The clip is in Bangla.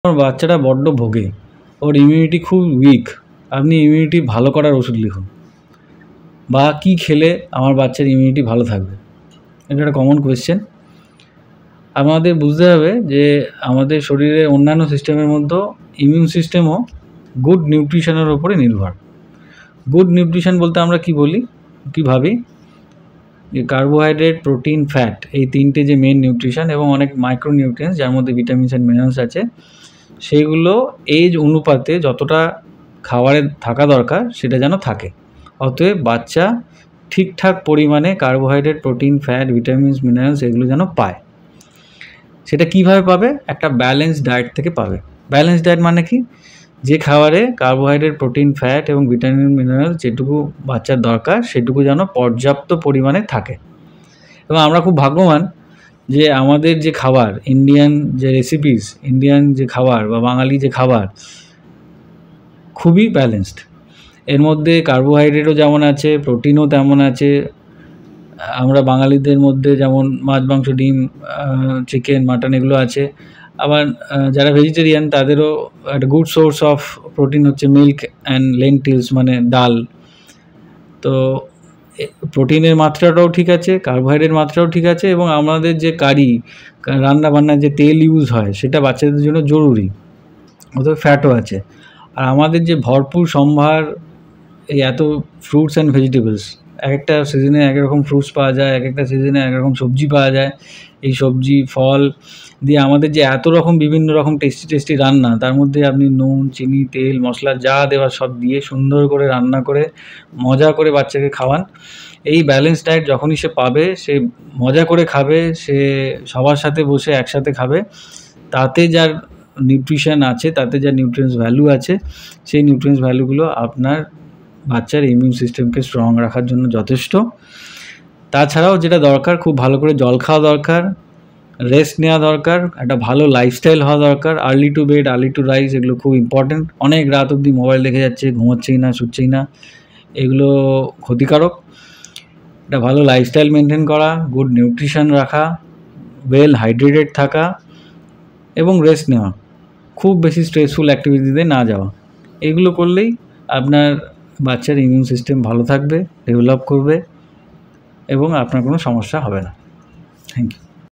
আমার বাচ্চাটা বড্ড ভোগে, ওর ইমিউনিটি খুব উইক, আপনি ইমিউনিটি ভালো করার ওষুধ লিখুন, বা কী খেলে আমার বাচ্চার ইমিউনিটি ভালো থাকবে। এটা একটা কমন কোয়েশ্চেন। আমাদের বুঝতে হবে যে আমাদের শরীরের অন্যান্য সিস্টেমের মধ্যেও ইমিউন সিস্টেমও গুড নিউট্রিশনের ওপরে নির্ভর। গুড নিউট্রিশন বলতে আমরা কি বলি, কি ভাবি, যে কার্বোহাইড্রেট, প্রোটিন, ফ্যাট, এই তিনটে যে মেন নিউট্রিশন, এবং অনেক মাইক্রোনিউট্রিয়েন্টস যার মধ্যে ভিটামিনস অ্যান্ড মিনারেলস আছে, সেইগুলো এজ অনুপাতে যতটা খাবারে থাকা দরকার সেটা যেন থাকে। অতএব বাচ্চা ঠিকঠাক পরিমাণে carbohydrate, protein, fat, vitamins, minerals এগুলো যেন পায়। সেটা কীভাবে পাবে? একটা ব্যালেন্স ডায়েট থেকে পাবে। ব্যালেন্স ডায়েট মানে কি? যে খাবারে কার্বোহাইড্রেট, প্রোটিন, ফ্যাট এবং ভিটামিন, মিনারেল যেটুকু বাচ্চার দরকার সেটুকু যেন পর্যাপ্ত পরিমাণে থাকে। এবং আমরা খুব ভাগ্যবান যে আমাদের যে খাবার, ইন্ডিয়ান যে রেসিপিস, ইন্ডিয়ান যে খাবার বা বাঙালি যে খাবার, খুবই ব্যালেন্সড। এর মধ্যে কার্বোহাইড্রেটও যেমন আছে, প্রোটিনও তেমন আছে। আমরা বাঙালিদের মধ্যে যেমন মাছ, মাংস, ডিম, চিকেন, মাটন এগুলো আছে। আবার যারা ভেজিটেরিয়ান তাদেরও একটা গুড সোর্স অফ প্রোটিন হচ্ছে মিল্ক অ্যান্ড লেন্টিলস, মানে ডাল। তো প্রোটিনের মাত্রাটাও ঠিক আছে, কার্বোহাইড্রেট মাত্রাও ঠিক আছে, এবং আমাদের যে রান্নাবান্নার যে তেল ইউজ হয় সেটা বাচ্চাদের জন্য জরুরি, অথবা ফ্যাটও আছে। আর আমাদের যে ভরপুর সম্ভার, এই এত ফ্রুটস অ্যান্ড ভেজিটেবলস, এক একটা সিজনে এক রকম ফ্রুটস পাওয়া যায়, এক একটা সিজনে এক রকম সবজি পাওয়া যায়। এই সবজি, ফল দিয়ে আমাদের যে এত রকম বিভিন্ন রকম টেস্টি রান্না, তার মধ্যে আপনি নুন, চিনি, তেল, মশলা যা দেওয়ার সব দিয়ে সুন্দর করে রান্না করে মজা করে বাচ্চাকে খাওয়ান। এই ব্যালেন্স ডায়েট যখনই সে পাবে, সে মজা করে খাবে, সে সবার সাথে বসে একসাথে খাবে, তাতে যার নিউট্রিশন আছে, তাতে যা নিউট্রিয়েন্টস ভ্যালু আছে, সেই নিউট্রিয়েন্টস ভ্যালুগুলো আপনার বাচ্চার ইমিউন সিস্টেমকে স্ট্রং রাখার জন্য যথেষ্ট। তাছাড়াও যেটা দরকার, খুব ভালো করে জল খাওয়া দরকার, রেস্ট নেওয়া দরকার, একটা ভালো লাইফস্টাইল হওয়া দরকার। Early to bed, early to rise, এগুলো খুব ইম্পর্ট্যান্ট। অনেক রাত অবধি মোবাইল দেখে যাচ্ছে, ঘুমোচ্ছেই না, শুচ্ছেই না, এগুলো ক্ষতিকারক। একটা ভালো লাইফস্টাইল মেনটেন করা, গুড নিউট্রিশন রাখা, ওয়েল হাইড্রেটেড থাকা, এবং রেস্ট নেওয়া, খুব বেশি স্ট্রেসফুল অ্যাক্টিভিটিতে না যাওয়া, এগুলো করলেই আপনার বাচ্চার ইমিউন সিস্টেম ভালো থাকবে, ডেভেলপ করবে, এবং আপনার কোনো সমস্যা হবে না। Thank you.